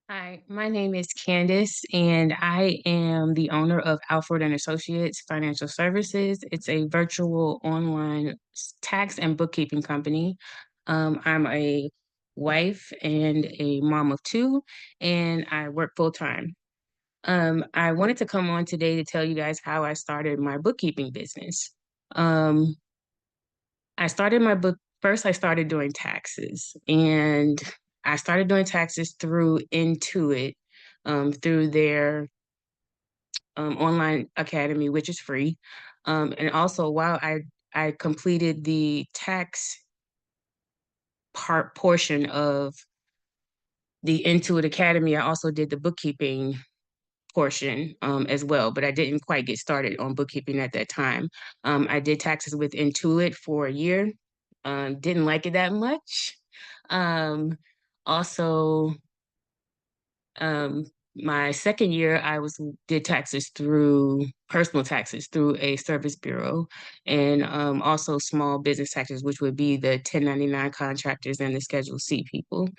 Hi, my name is Candace, and I am the owner of Alfred and Associates Financial Services. It's a virtual online tax and bookkeeping company. I'm a wife and a mom of two, and I work full time. I wanted to come on today to tell you guys how I started my bookkeeping business. Um, I started my book first. I started doing taxes, and I started doing taxes through Intuit, through their online academy, which is free. And also, while I completed the tax portion of the Intuit Academy, I also did the bookkeeping portion as well, but I didn't quite get started on bookkeeping at that time. I did taxes with Intuit for a year. Didn't like it that much. Um, also, um, my second year, I was did taxes through personal taxes through a service bureau, and also small business taxes, which would be the 1099 contractors and the Schedule C people.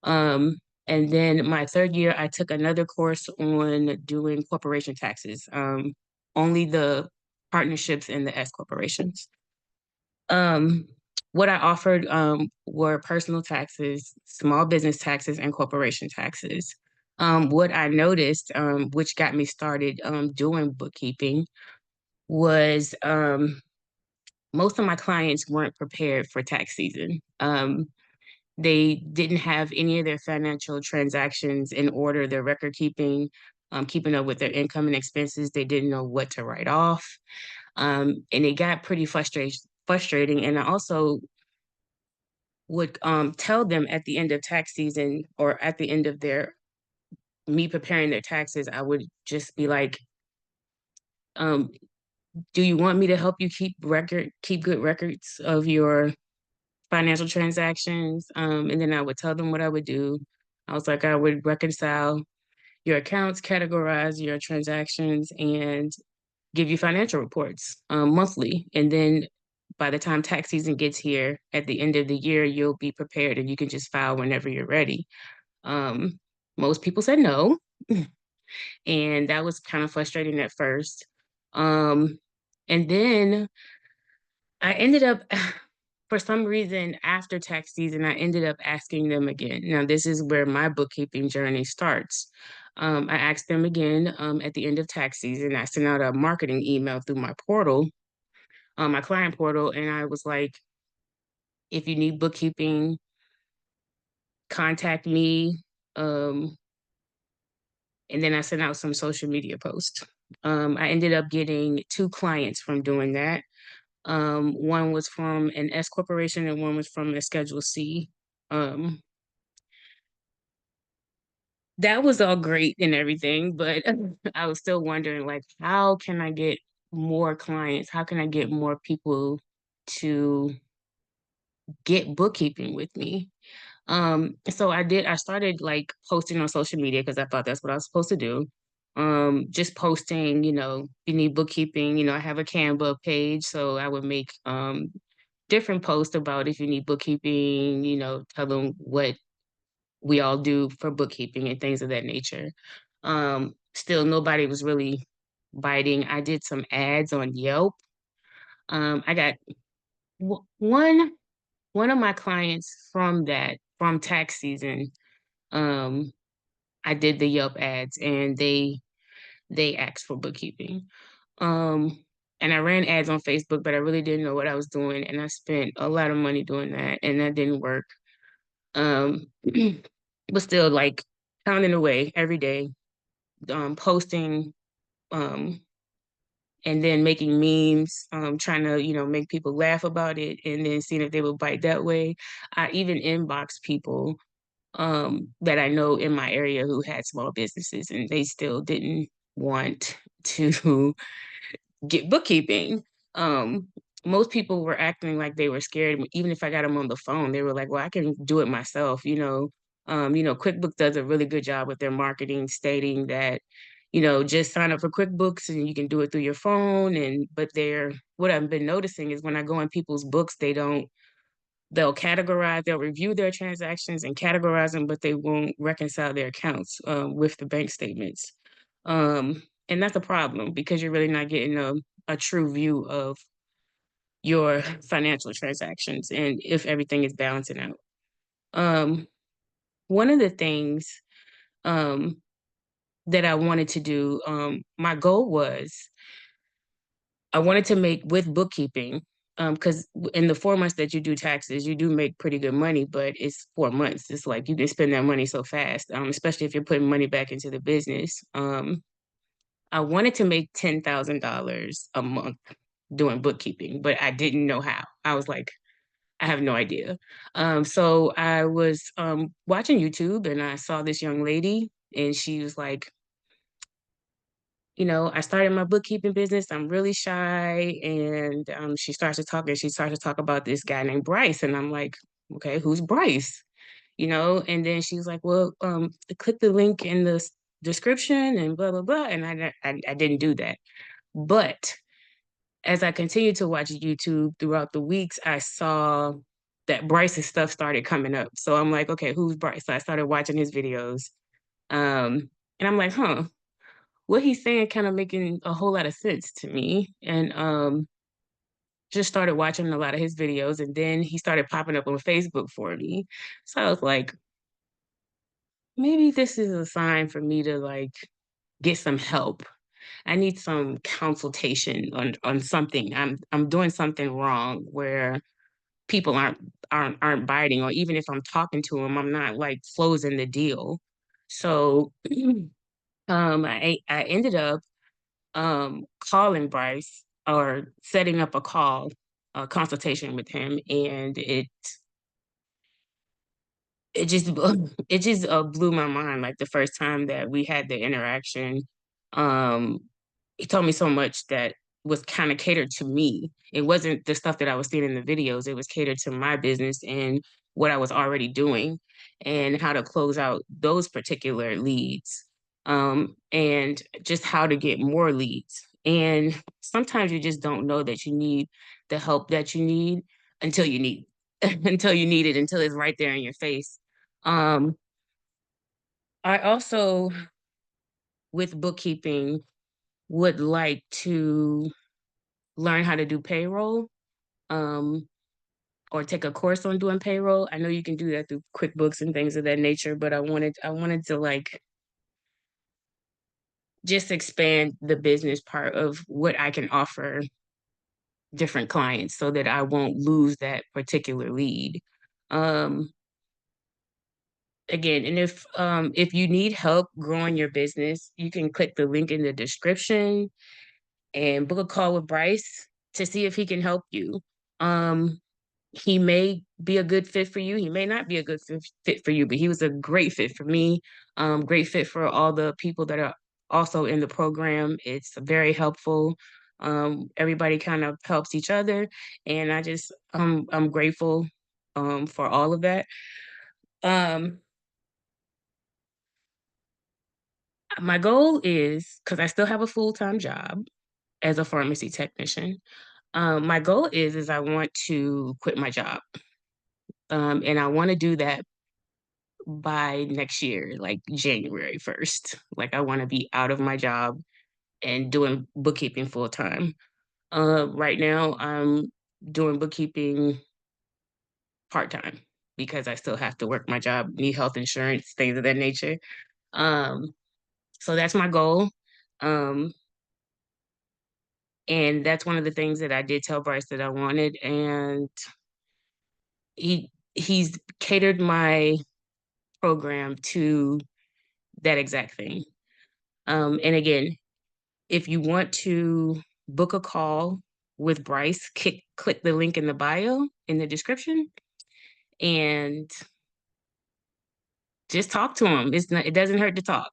Um, and then my third year, I took another course on doing corporation taxes, only the partnerships and the S corporations. Um, what I offered were personal taxes, small business taxes, and corporation taxes. What I noticed, which got me started doing bookkeeping, was most of my clients weren't prepared for tax season. They didn't have any of their financial transactions in order, their record keeping, keeping up with their income and expenses. They didn't know what to write off. And it got pretty frustrating. And I also would tell them at the end of tax season or at the end of their me preparing their taxes, I would just be like, um, do you want me to help you keep good records of your financial transactions? And then I would tell them what I would do. I was like, I would reconcile your accounts, categorize your transactions, and give you financial reports monthly. And then by the time tax season gets here at the end of the year, you'll be prepared and you can just file whenever you're ready. Um, Most people said no, and that was kind of frustrating at first. Um, and then I ended up, for some reason, after tax season, I ended up asking them again. Now, this is where my bookkeeping journey starts. I asked them again at the end of tax season. I sent out a marketing email through my portal, my client portal, and I was like, if you need bookkeeping, contact me. Um, and then I sent out some social media posts. I ended up getting two clients from doing that. One was from an S corporation and one was from a Schedule C. Um, that was all great and everything, but I was still wondering, like, how can I get more clients? How can I get more people to get bookkeeping with me? So I started like posting on social media because I thought that's what I was supposed to do. Just posting, you need bookkeeping, I have a Canva page, so I would make different posts about if you need bookkeeping, tell them what we all do for bookkeeping and things of that nature. Still nobody was really biting. I did some ads on Yelp. I got one of my clients from tax season. Um, I did the Yelp ads and they asked for bookkeeping. Um, and I ran ads on Facebook, but I really didn't know what I was doing, and I spent a lot of money doing that, and that didn't work. Um, but still, like pounding away every day, posting, um, and then making memes, trying to make people laugh about it, and then seeing if they would bite that way. I even inboxed people that I know in my area who had small businesses, and they still didn't want to get bookkeeping. Um, Most people were acting like they were scared. Even if I got them on the phone, they were like, "Well, I can do it myself." QuickBooks does a really good job with their marketing, stating that, just sign up for QuickBooks and you can do it through your phone. And but what I've been noticing is when I go in people's books, they don't they'll review their transactions and categorize them, but they won't reconcile their accounts with the bank statements. And that's a problem because you're really not getting a true view of your financial transactions and if everything is balancing out. Um, One of the things um, that I wanted to do, my goal was I wanted to make with bookkeeping, because in the 4 months that you do taxes, you do make pretty good money, but it's 4 months. It's like you can spend that money so fast, especially if you're putting money back into the business. I wanted to make $10,000 a month doing bookkeeping, but I didn't know how. I was like, I have no idea. So I was watching YouTube and I saw this young lady and she was like, I started my bookkeeping business. I'm really shy. And she starts to talk about this guy named Bryce. And I'm like, okay, who's Bryce? And then she's like, well, click the link in the description and blah, blah, blah. And I didn't do that. But as I continued to watch YouTube throughout the weeks, I saw that Bryce's stuff started coming up. So I'm like, okay, who's Bryce? So I started watching his videos. And I'm like, what he's saying kind of making a whole lot of sense to me. And just started watching a lot of his videos. And then he started popping up on Facebook for me. So I was like, maybe this is a sign for me to like get some help. I need some consultation on something. I'm doing something wrong where people aren't biting, or even if I'm talking to them, I'm not like closing the deal. So I ended up calling Bryce or setting up a consultation with him, and it just it just blew my mind. Like the first time that we had the interaction, um, he told me so much that was kind of catered to me. It wasn't the stuff that I was seeing in the videos. It was catered to my business and what I was already doing and how to close out those particular leads. And just how to get more leads. And sometimes you just don't know that you need the help that you need until you need until you need it, until it's right there in your face. Um, I also, with bookkeeping, would like to learn how to do payroll, um, or take a course on doing payroll. I know you can do that through QuickBooks and things of that nature, but I wanted to like just expand the business part of what I can offer different clients so that I won't lose that particular lead. Um, Again, and if you need help growing your business, you can click the link in the description and book a call with Bryce to see if he can help you. Um, he may be a good fit for you. He may not be a good fit for you, but he was a great fit for me. Great fit for all the people that are also in the program. It's very helpful. Everybody kind of helps each other, and I'm grateful for all of that. Um, my goal is because I still have a full-time job as a pharmacy technician. My goal is I want to quit my job. And I want to do that by next year, like January 1st. Like I want to be out of my job and doing bookkeeping full time. Right now I'm doing bookkeeping part time because I still have to work my job, need health insurance, things of that nature. Um, so that's my goal. Um, and that's one of the things that I did tell Bryce that I wanted, and he's catered my program to that exact thing. And again, if you want to book a call with Bryce, click the link in the bio in the description and just talk to him. It doesn't hurt to talk.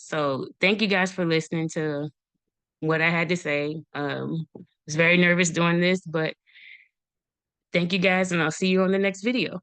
So thank you guys for listening to what I had to say. I was very nervous doing this, but thank you guys, and I'll see you on the next video.